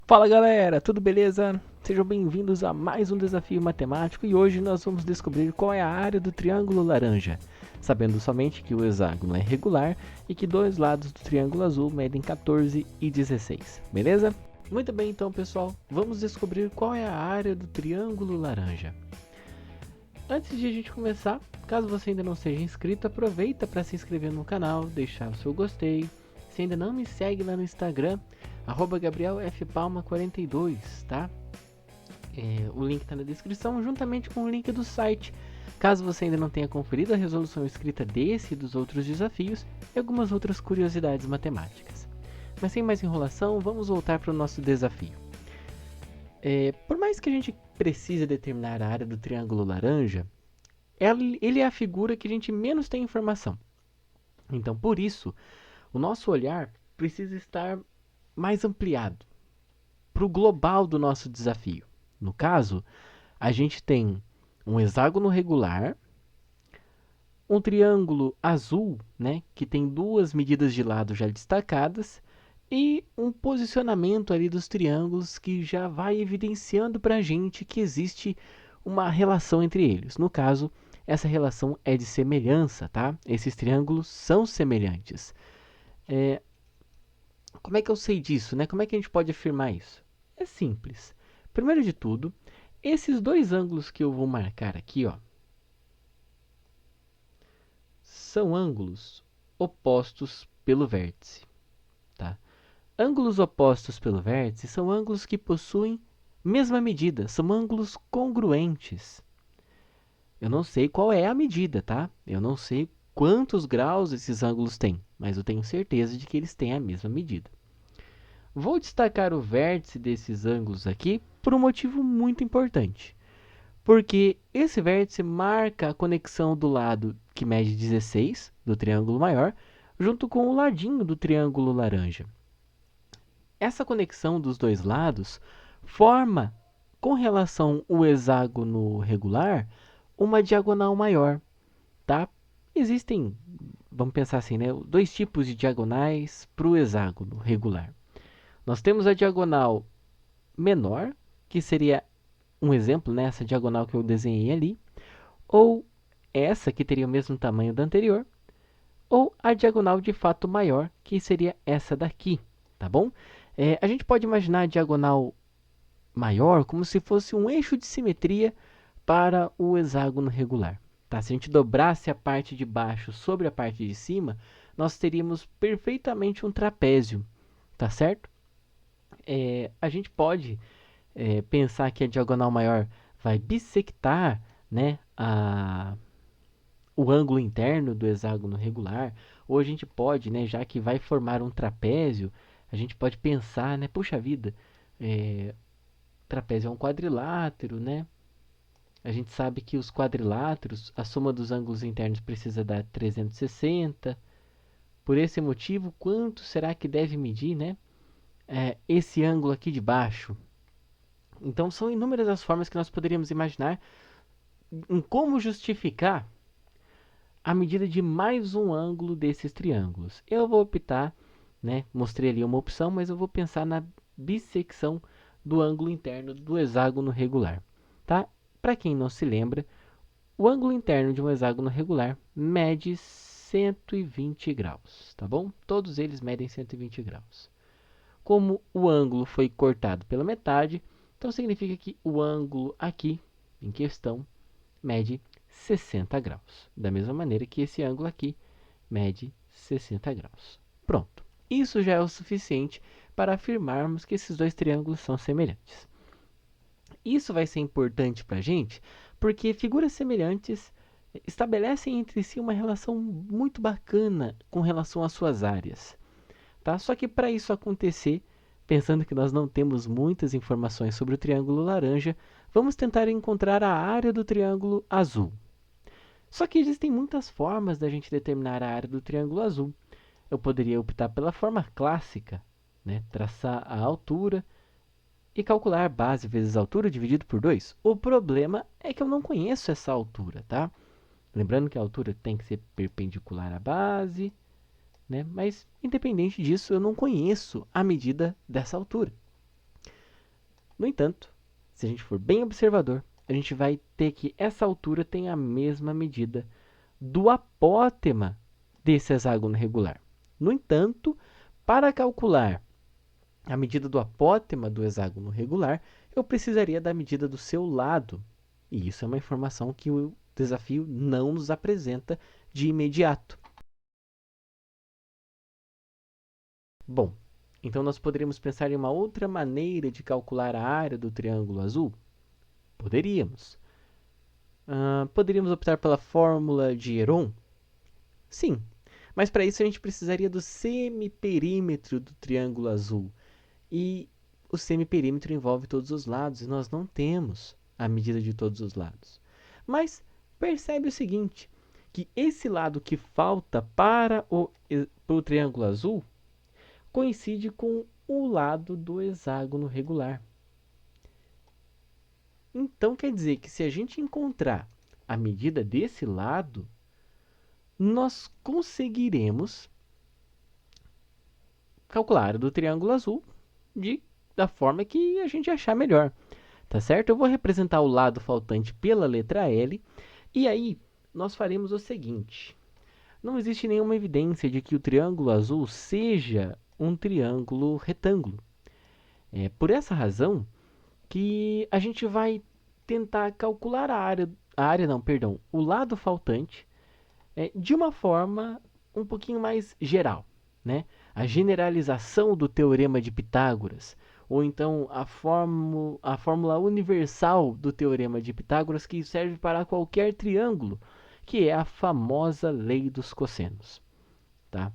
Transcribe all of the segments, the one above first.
Fala galera, tudo beleza? Sejam bem-vindos a mais um desafio matemático e hoje nós vamos descobrir qual é a área do triângulo laranja, sabendo somente que o hexágono é regular e que dois lados do triângulo azul medem 14 e 16, beleza? Muito bem então pessoal, vamos descobrir qual é a área do triângulo laranja. Antes de a gente começar, caso você ainda não seja inscrito, aproveita para se inscrever no canal, deixar o seu gostei. Se ainda não me segue lá no Instagram, @GabrielFPalma42, tá? O link está na descrição, juntamente com o link do site. Caso você ainda não tenha conferido a resolução escrita desse e dos outros desafios e algumas outras curiosidades matemáticas. Mas sem mais enrolação, vamos voltar para o nosso desafio. Por mais que a gente precise determinar a área do triângulo laranja, ele é a figura que a gente menos tem informação. Então, por isso, o nosso olhar precisa estar mais ampliado para o global do nosso desafio. No caso, a gente tem um hexágono regular, um triângulo azul, né, que tem duas medidas de lado já destacadas, e um posicionamento ali dos triângulos que já vai evidenciando para a gente que existe uma relação entre eles. No caso, essa relação é de semelhança, tá? Esses triângulos são semelhantes. É, Como é que eu sei disso, né? Como é que a gente pode afirmar isso? É simples. Primeiro de tudo, esses dois ângulos que eu vou marcar aqui, ó, são ângulos opostos pelo vértice, tá? Ângulos opostos pelo vértice são ângulos que possuem mesma medida, são ângulos congruentes. Eu não sei qual é a medida, tá? Eu não sei quantos graus esses ângulos têm, mas eu tenho certeza de que eles têm a mesma medida. Vou destacar o vértice desses ângulos aqui por um motivo muito importante. Porque esse vértice marca a conexão do lado que mede 16, do triângulo maior, junto com o ladinho do triângulo laranja. Essa conexão dos dois lados forma, com relação ao hexágono regular, uma diagonal maior, tá? Existem, vamos pensar assim, né, dois tipos de diagonais para o hexágono regular. Nós temos a diagonal menor, que seria um exemplo, né, essa diagonal que eu desenhei ali, ou essa que teria o mesmo tamanho da anterior, ou a diagonal de fato maior, que seria essa daqui, tá bom? A gente pode imaginar a diagonal maior como se fosse um eixo de simetria para o hexágono regular. Tá? Se a gente dobrasse a parte de baixo sobre a parte de cima, nós teríamos perfeitamente um trapézio, tá certo? A gente pode pensar que a diagonal maior vai bissectar, né, o ângulo interno do hexágono regular, ou a gente pode, né, já que vai formar um trapézio, a gente pode pensar, né, puxa vida, trapézio é um quadrilátero, né? A gente sabe que os quadriláteros, a soma dos ângulos internos precisa dar 360. Por esse motivo, quanto será que deve medir, né, esse ângulo aqui de baixo? Então, são inúmeras as formas que nós poderíamos imaginar em como justificar a medida de mais um ângulo desses triângulos. Eu vou optar, né, mostrei ali uma opção, mas eu vou pensar na bissecção do ângulo interno do hexágono regular, tá? Para quem não se lembra, o ângulo interno de um hexágono regular mede 120 graus, tá bom? Todos eles medem 120 graus. Como o ângulo foi cortado pela metade, então significa que o ângulo aqui em questão mede 60 graus. Da mesma maneira que esse ângulo aqui mede 60 graus. Pronto. Isso já é o suficiente para afirmarmos que esses dois triângulos são semelhantes. Isso vai ser importante para a gente porque figuras semelhantes estabelecem entre si uma relação muito bacana com relação às suas áreas. Tá? Só que para isso acontecer, pensando que nós não temos muitas informações sobre o triângulo laranja, vamos tentar encontrar a área do triângulo azul. Só que existem muitas formas da gente determinar a área do triângulo azul. Eu poderia optar pela forma clássica, né? Traçar a altura e calcular base vezes altura dividido por 2. O problema é que eu não conheço essa altura, tá? Lembrando que a altura tem que ser perpendicular à base, né? Mas independente disso, eu não conheço a medida dessa altura. No entanto, se a gente for bem observador, a gente vai ter que essa altura tem a mesma medida do apótema desse hexágono regular. No entanto, para calcular a medida do apótema do hexágono regular, eu precisaria da medida do seu lado. E isso é uma informação que o desafio não nos apresenta de imediato. Bom, então nós poderíamos pensar em uma outra maneira de calcular a área do triângulo azul? Poderíamos. Poderíamos optar pela fórmula de Heron? Sim, mas para isso a gente precisaria do semiperímetro do triângulo azul. E o semiperímetro envolve todos os lados e nós não temos a medida de todos os lados. Mas percebe o seguinte, que esse lado que falta para o triângulo azul coincide com o lado do hexágono regular. Então quer dizer que se a gente encontrar a medida desse lado, nós conseguiremos calcular a área do triângulo azul da forma que a gente achar melhor. Tá certo? Eu vou representar o lado faltante pela letra L, e aí nós faremos o seguinte. Não existe nenhuma evidência de que o triângulo azul seja um triângulo retângulo. É por essa razão que a gente vai tentar calcular o lado faltante de uma forma um pouquinho mais geral, né? A generalização do teorema de Pitágoras, ou então a fórmula universal do teorema de Pitágoras que serve para qualquer triângulo, que é a famosa lei dos cossenos, tá?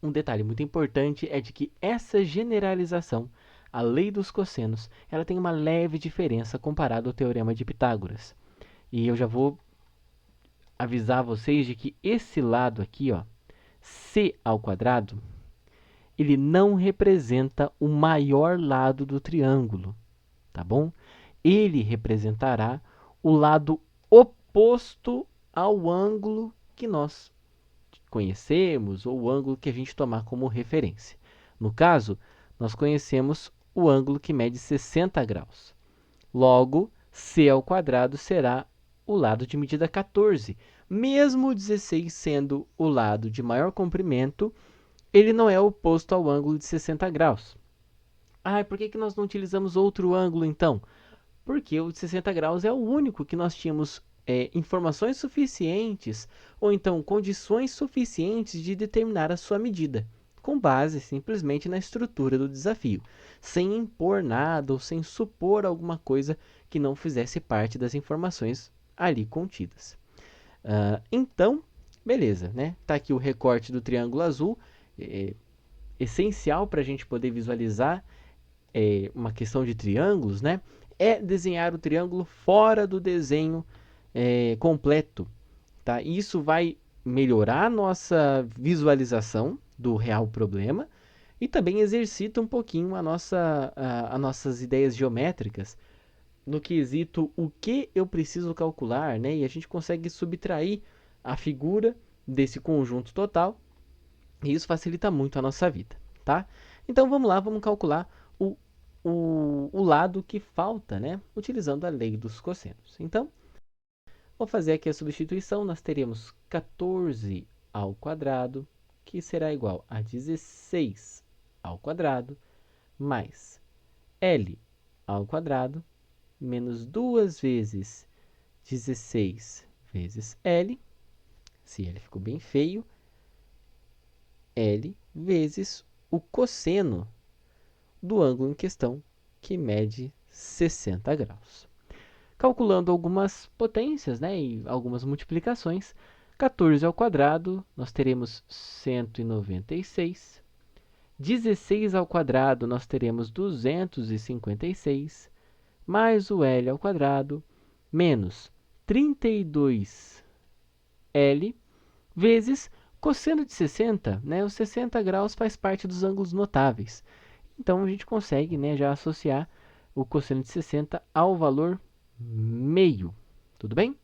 Um detalhe muito importante é de que essa generalização, a lei dos cossenos, ela tem uma leve diferença comparada ao teorema de Pitágoras. E eu já vou avisar vocês de que esse lado aqui, ó, c ao quadrado, ele não representa o maior lado do triângulo, tá bom? Ele representará o lado oposto ao ângulo que nós conhecemos ou o ângulo que a gente tomar como referência. No caso, nós conhecemos o ângulo que mede 60 graus. Logo, c ao quadrado será o lado de medida 14. Mesmo o 16 sendo o lado de maior comprimento, ele não é oposto ao ângulo de 60 graus. Por que nós não utilizamos outro ângulo, então? Porque o de 60 graus é o único que nós tínhamos informações suficientes ou então condições suficientes de determinar a sua medida, com base simplesmente na estrutura do desafio, sem impor nada ou sem supor alguma coisa que não fizesse parte das informações ali contidas. Então, beleza, né? Tá aqui o recorte do triângulo azul, essencial para a gente poder visualizar uma questão de triângulos, né? É desenhar o triângulo fora do desenho completo, tá? Isso vai melhorar a nossa visualização do real problema e também exercita um pouquinho as nossas ideias geométricas no quesito o que eu preciso calcular, né? E a gente consegue subtrair a figura desse conjunto total e isso facilita muito a nossa vida, tá? Então vamos lá, vamos calcular o lado que falta, né? Utilizando a lei dos cossenos. Então, vou fazer aqui a substituição, nós teremos 14 ao quadrado, que será igual a 16 ao quadrado, mais L ao quadrado, menos 2 vezes 16 vezes L, se L ficou bem feio, L vezes o cosseno do ângulo em questão, que mede 60 graus. Calculando algumas potências, né, e algumas multiplicações, 14 ao quadrado, nós teremos 196. 16 ao quadrado, nós teremos 256, mais o L ao quadrado, menos 32L, vezes cosseno de 60, né? Os 60 graus faz parte dos ângulos notáveis. Então, a gente consegue, né, já associar o cosseno de 60 ao valor meio. Tudo bem?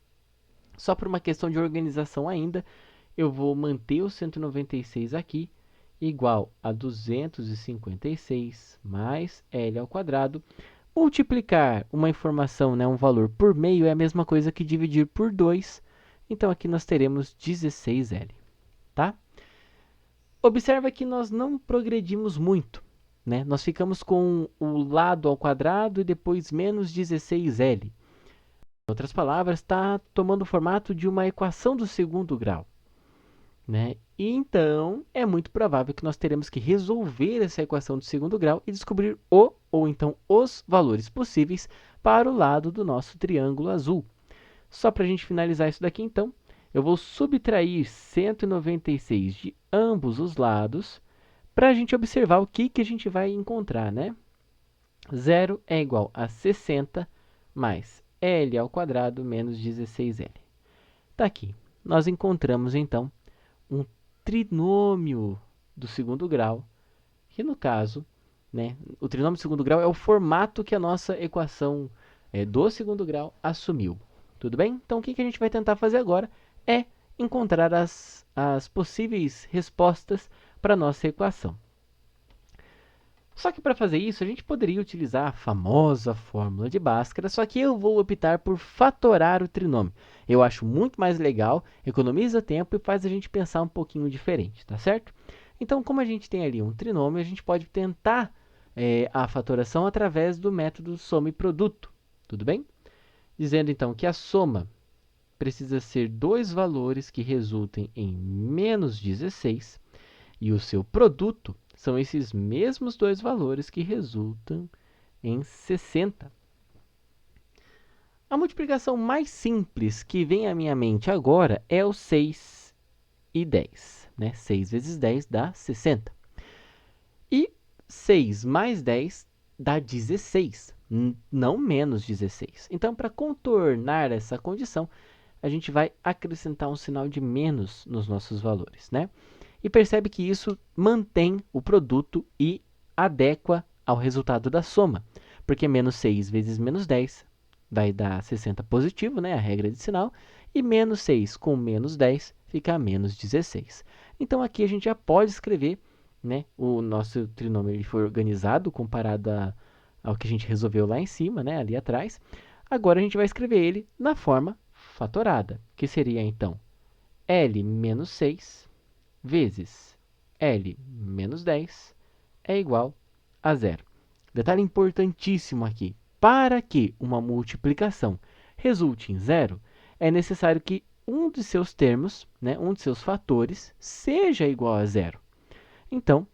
Só por uma questão de organização ainda, eu vou manter o 196 aqui igual a 256 mais L ao quadrado. Multiplicar uma informação, né, um valor por meio, é a mesma coisa que dividir por 2. Então, aqui nós teremos 16L, tá? Observa que nós não progredimos muito, né? Nós ficamos com o lado ao quadrado e depois menos 16L. Em outras palavras, está tomando o formato de uma equação do segundo grau, né? E então, é muito provável que nós teremos que resolver essa equação do segundo grau e descobrir ou então os valores possíveis para o lado do nosso triângulo azul. Só para a gente finalizar isso daqui, então, eu vou subtrair 196 de ambos os lados para a gente observar o que a gente vai encontrar, né? 0 é igual a 60 mais L ao quadrado menos 16L. Está aqui. Nós encontramos, então, um trinômio do segundo grau, que no caso, né, o trinômio do segundo grau é o formato que a nossa equação do segundo grau assumiu. Tudo bem? Então, o que a gente vai tentar fazer agora é encontrar as possíveis respostas para a nossa equação. Só que para fazer isso, a gente poderia utilizar a famosa fórmula de Bhaskara, só que eu vou optar por fatorar o trinômio. Eu acho muito mais legal, economiza tempo e faz a gente pensar um pouquinho diferente, tá certo? Então, como a gente tem ali um trinômio, a gente pode tentar a fatoração através do método soma e produto, tudo bem? Dizendo então que a soma precisa ser dois valores que resultem em menos 16 e o seu produto são esses mesmos dois valores que resultam em 60. A multiplicação mais simples que vem à minha mente agora é o 6 e 10. Né? 6 vezes 10 dá 60. E 6 mais 10 dá 16, não menos 16. Então, para contornar essa condição, a gente vai acrescentar um sinal de menos nos nossos valores, né? E percebe que isso mantém o produto e adequa ao resultado da soma, porque menos 6 vezes menos 10 vai dar 60 positivo, né? A regra de sinal, e menos 6 com menos 10 fica menos 16. Então, aqui a gente já pode escrever, né? O nosso trinômio ele foi organizado comparado ao que a gente resolveu lá em cima, né? Ali atrás. Agora, a gente vai escrever ele na forma fatorada, que seria, então, L menos 6 vezes L menos 10 é igual a zero. Detalhe importantíssimo aqui. Para que uma multiplicação resulte em zero, é necessário que um de seus termos, né, um de seus fatores, seja igual a zero. Então,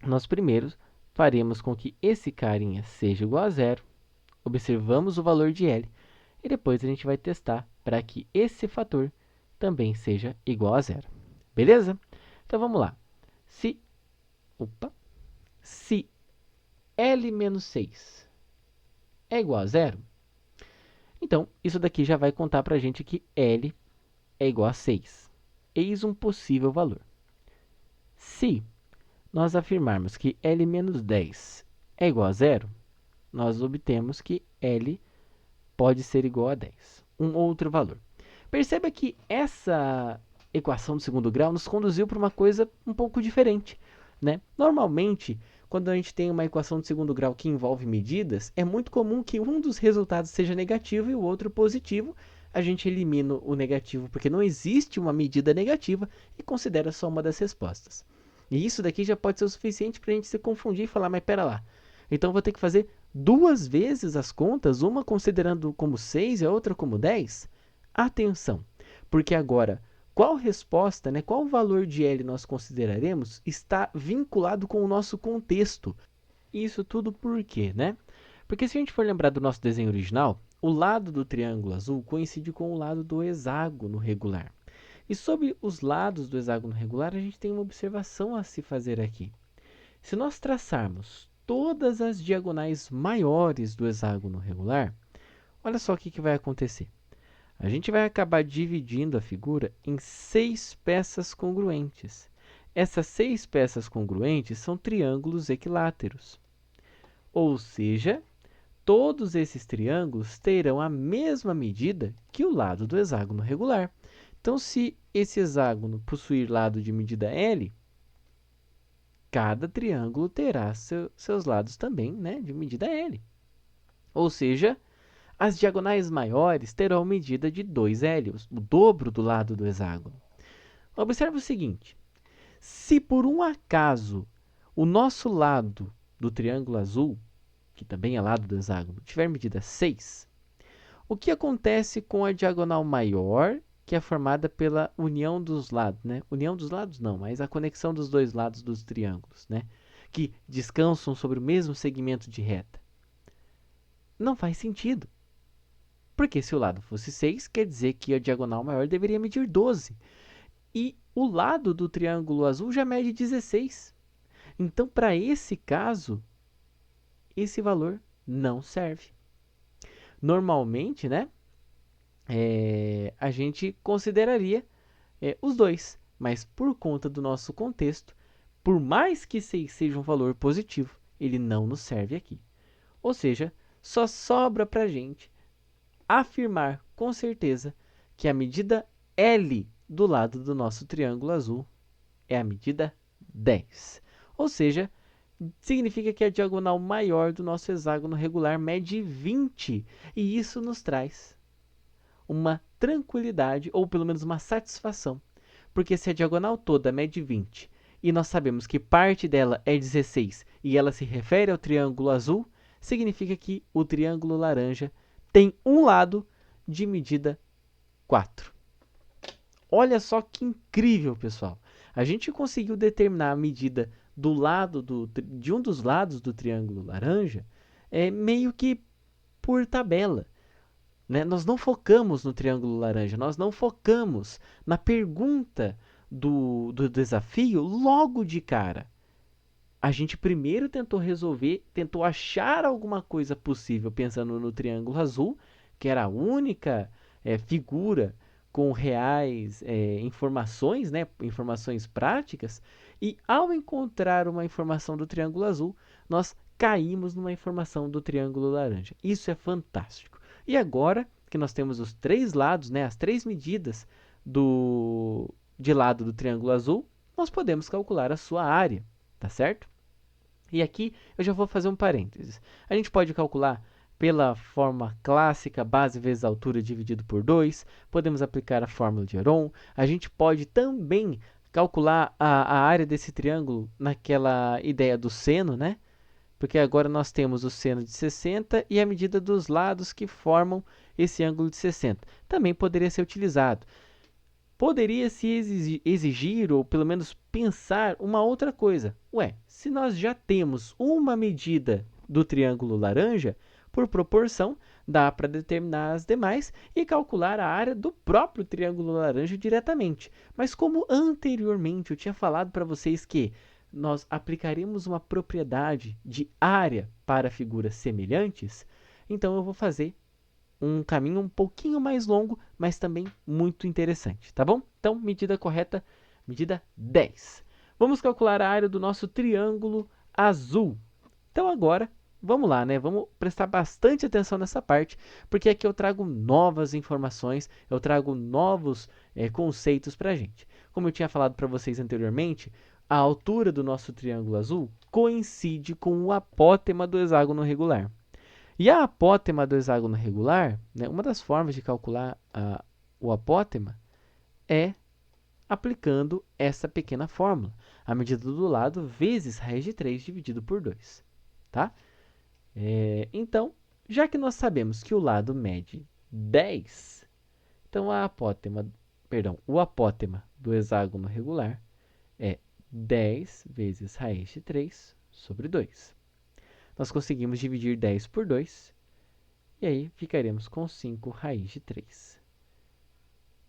nós primeiro faremos com que esse carinha seja igual a zero, observamos o valor de L, e depois a gente vai testar para que esse fator também seja igual a zero. Beleza? Então, vamos lá. Se L menos 6 é igual a zero, então, isso daqui já vai contar para a gente que L é igual a 6. Eis um possível valor. Se nós afirmarmos que L menos 10 é igual a zero, nós obtemos que L pode ser igual a 10. Um outro valor. Perceba que essa equação do segundo grau nos conduziu para uma coisa um pouco diferente, né? Normalmente, quando a gente tem uma equação de segundo grau que envolve medidas, é muito comum que um dos resultados seja negativo e o outro positivo. A gente elimina o negativo porque não existe uma medida negativa e considera só uma das respostas. E isso daqui já pode ser o suficiente para a gente se confundir e falar, mas pera lá, então vou ter que fazer duas vezes as contas, uma considerando como 6 e a outra como 10? Atenção, porque agora, qual resposta, né, qual valor de L nós consideraremos está vinculado com o nosso contexto. Isso tudo por quê, né? Porque se a gente for lembrar do nosso desenho original, o lado do triângulo azul coincide com o lado do hexágono regular. E sobre os lados do hexágono regular, a gente tem uma observação a se fazer aqui. Se nós traçarmos todas as diagonais maiores do hexágono regular, olha só o que vai acontecer. A gente vai acabar dividindo a figura em 6 peças congruentes. Essas 6 peças congruentes são triângulos equiláteros. Ou seja, todos esses triângulos terão a mesma medida que o lado do hexágono regular. Então, se esse hexágono possuir lado de medida L, cada triângulo terá seus lados também, né, de medida L. Ou seja, as diagonais maiores terão medida de 2L, o dobro do lado do hexágono. Observe o seguinte, se por um acaso o nosso lado do triângulo azul, que também é lado do hexágono, tiver medida 6, o que acontece com a diagonal maior, que é formada pela união dos lados, né? União dos lados não, mas a conexão dos dois lados dos triângulos, né? Que descansam sobre o mesmo segmento de reta. Não faz sentido. Porque se o lado fosse 6, quer dizer que a diagonal maior deveria medir 12. E o lado do triângulo azul já mede 16. Então, para esse caso, esse valor não serve. Normalmente, né, a gente consideraria os dois, mas por conta do nosso contexto, por mais que 6 seja um valor positivo, ele não nos serve aqui. Ou seja, só sobra para a gente afirmar com certeza que a medida L do lado do nosso triângulo azul é a medida 10. Ou seja, significa que a diagonal maior do nosso hexágono regular mede 20. E isso nos traz uma tranquilidade, ou pelo menos uma satisfação. Porque se a diagonal toda mede 20 e nós sabemos que parte dela é 16 e ela se refere ao triângulo azul, significa que o triângulo laranja tem um lado de medida 4. Olha só que incrível, pessoal. A gente conseguiu determinar a medida do lado de um dos lados do triângulo laranja meio que por tabela. Né? Nós não focamos no triângulo laranja, nós não focamos na pergunta do desafio logo de cara. A gente primeiro tentou resolver, tentou achar alguma coisa possível pensando no triângulo azul, que era a única figura com reais informações, né, informações práticas, e ao encontrar uma informação do triângulo azul, nós caímos numa informação do triângulo laranja. Isso é fantástico. E agora que nós temos os 3 lados, né, as 3 medidas de lado do triângulo azul, nós podemos calcular a sua área, tá certo? E aqui eu já vou fazer um parênteses. A gente pode calcular pela forma clássica, base vezes altura dividido por 2. Podemos aplicar a fórmula de Heron. A gente pode também calcular a área desse triângulo naquela ideia do seno, né? Porque agora nós temos o seno de 60 e a medida dos lados que formam esse ângulo de 60. Também poderia ser utilizado. Poderia-se exigir, ou pelo menos pensar, uma outra coisa. Ué, se nós já temos uma medida do triângulo laranja, por proporção, dá para determinar as demais e calcular a área do próprio triângulo laranja diretamente. Mas como anteriormente eu tinha falado para vocês que nós aplicaremos uma propriedade de área para figuras semelhantes, então eu vou fazer um caminho um pouquinho mais longo, mas também muito interessante, tá bom? Então, medida correta, medida 10. Vamos calcular a área do nosso triângulo azul. Então, agora, vamos lá, né? Vamos prestar bastante atenção nessa parte, porque aqui eu trago novas informações, eu trago novos conceitos para a gente. Como eu tinha falado para vocês anteriormente, a altura do nosso triângulo azul coincide com o apótema do hexágono regular. E a apótema do hexágono regular, né, uma das formas de calcular o apótema é aplicando essa pequena fórmula. A medida do lado vezes raiz de 3 dividido por 2. Tá? Então, já que nós sabemos que o lado mede 10, então o apótema do hexágono regular é 10 vezes raiz de 3 sobre 2. Nós conseguimos dividir 10 por 2, e aí ficaremos com 5 raiz de 3.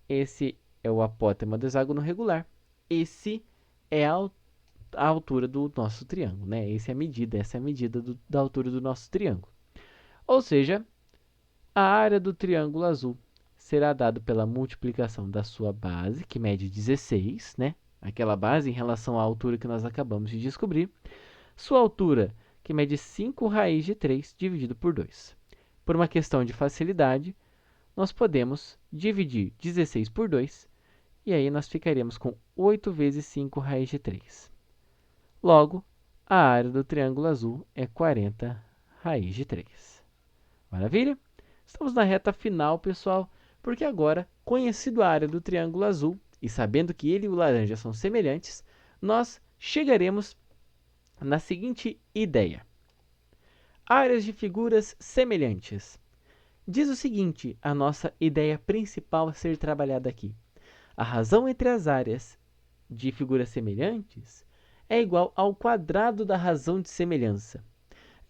Esse é o apótema do hexágono regular. Esse é a altura do nosso triângulo, né? Essa é a medida da altura do nosso triângulo. Ou seja, a área do triângulo azul será dada pela multiplicação da sua base, que mede 16, né? Aquela base em relação à altura que nós acabamos de descobrir. Sua altura, que mede 5 raiz de 3 dividido por 2. Por uma questão de facilidade, nós podemos dividir 16 por 2, e aí nós ficaremos com 8 vezes 5 raiz de 3. Logo, a área do triângulo azul é 40 raiz de 3. Maravilha? Estamos na reta final, pessoal, porque agora, conhecido a área do triângulo azul e sabendo que ele e o laranja são semelhantes, nós chegaremos na seguinte ideia. Áreas de figuras semelhantes. Diz o seguinte, a nossa ideia principal a ser trabalhada aqui. A razão entre as áreas de figuras semelhantes é igual ao quadrado da razão de semelhança.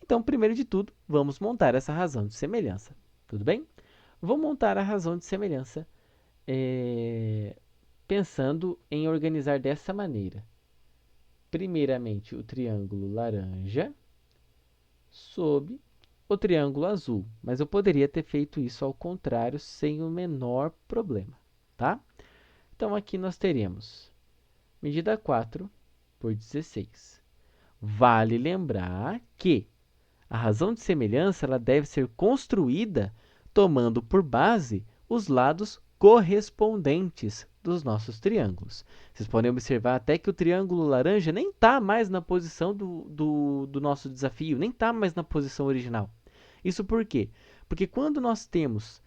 Então, primeiro de tudo, vamos montar essa razão de semelhança. Tudo bem? Vou montar a razão de semelhança pensando em organizar dessa maneira. Primeiramente, o triângulo laranja sob o triângulo azul. Mas eu poderia ter feito isso ao contrário sem o menor problema, tá? Então, aqui nós teremos medida 4 por 16. Vale lembrar que a razão de semelhança ela deve ser construída tomando por base os lados correspondentes dos nossos triângulos. Vocês podem observar até que o triângulo laranja nem está mais na posição do nosso desafio, nem está mais na posição original. Isso por quê? Porque quando nós temos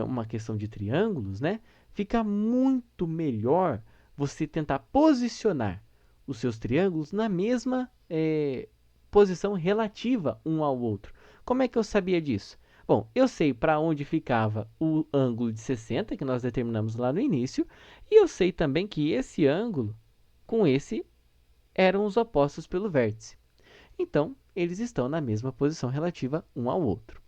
uma questão de triângulos, né, fica muito melhor você tentar posicionar os seus triângulos na mesma posição relativa um ao outro. Como é que eu sabia disso? Bom, eu sei para onde ficava o ângulo de 60, que nós determinamos lá no início, e eu sei também que esse ângulo com esse eram os opostos pelo vértice. Então, eles estão na mesma posição relativa um ao outro.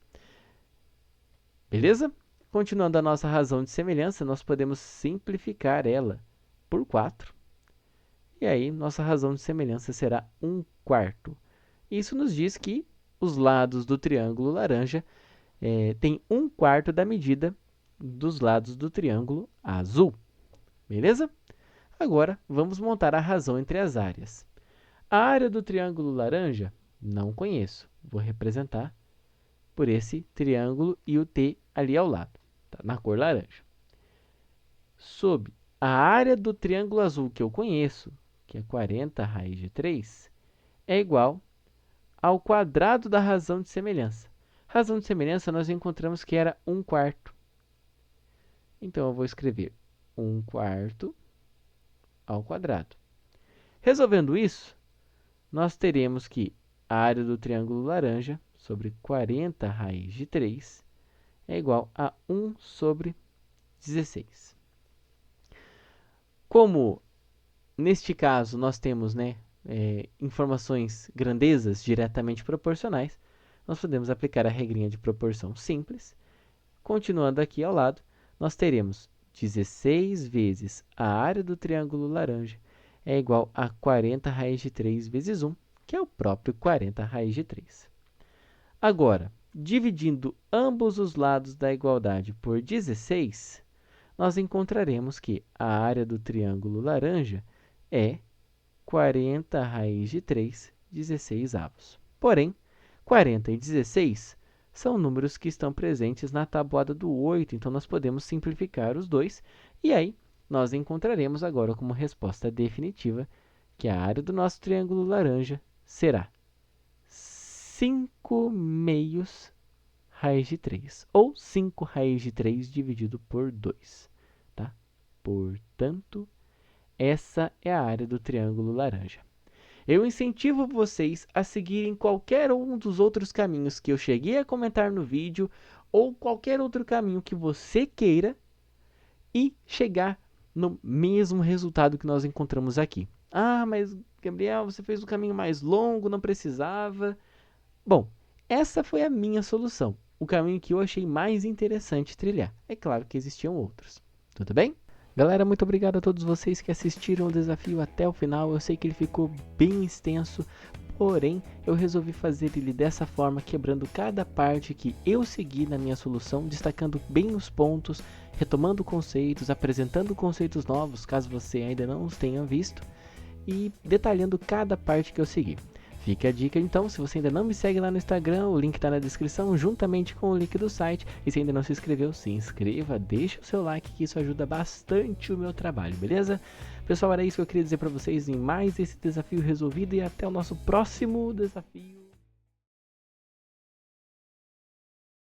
Beleza? Continuando a nossa razão de semelhança, nós podemos simplificar ela por 4. E aí, nossa razão de semelhança será 1/4. Isso nos diz que os lados do triângulo laranja têm 1/4 da medida dos lados do triângulo azul. Beleza? Agora, vamos montar a razão entre as áreas. A área do triângulo laranja, não conheço. Vou representar por esse triângulo e o T ali ao lado, tá? Na cor laranja. Sob a área do triângulo azul que eu conheço, que é 40 raiz de 3, é igual ao quadrado da razão de semelhança. Razão de semelhança nós encontramos que era 1/4. Então, eu vou escrever 1/4 ao quadrado. Resolvendo isso, nós teremos que a área do triângulo laranja sobre 40 raiz de 3 é igual a 1 sobre 16. Como, neste caso, nós temos informações, grandezas diretamente proporcionais, nós podemos aplicar a regrinha de proporção simples. Continuando aqui ao lado, nós teremos 16 vezes a área do triângulo laranja é igual a 40 raiz de 3 vezes 1, que é o próprio 40 raiz de 3. Agora, dividindo ambos os lados da igualdade por 16, nós encontraremos que a área do triângulo laranja é 40 raiz de 3, 16avos. Porém, 40 e 16 são números que estão presentes na tabuada do 8, então nós podemos simplificar os dois, e aí nós encontraremos agora como resposta definitiva que a área do nosso triângulo laranja será 5 meios raiz de 3, ou 5 raiz de 3 dividido por 2. Tá? Portanto, essa é a área do triângulo laranja. Eu incentivo vocês a seguirem qualquer um dos outros caminhos que eu cheguei a comentar no vídeo, ou qualquer outro caminho que você queira, e chegar no mesmo resultado que nós encontramos aqui. Ah, mas Gabriel, você fez um caminho mais longo, não precisava. Bom, essa foi a minha solução, o caminho que eu achei mais interessante trilhar. É claro que existiam outros. Tudo bem? Galera, muito obrigado a todos vocês que assistiram o desafio até o final. Eu sei que ele ficou bem extenso, porém eu resolvi fazer ele dessa forma, quebrando cada parte que eu segui na minha solução, destacando bem os pontos, retomando conceitos, apresentando conceitos novos, caso você ainda não os tenha visto, e detalhando cada parte que eu segui. Fica a dica então, se você ainda não me segue lá no Instagram, o link está na descrição, juntamente com o link do site. E se ainda não se inscreveu, se inscreva, deixa o seu like, que isso ajuda bastante o meu trabalho, beleza? Pessoal, era isso que eu queria dizer para vocês em mais esse desafio resolvido, e até o nosso próximo desafio.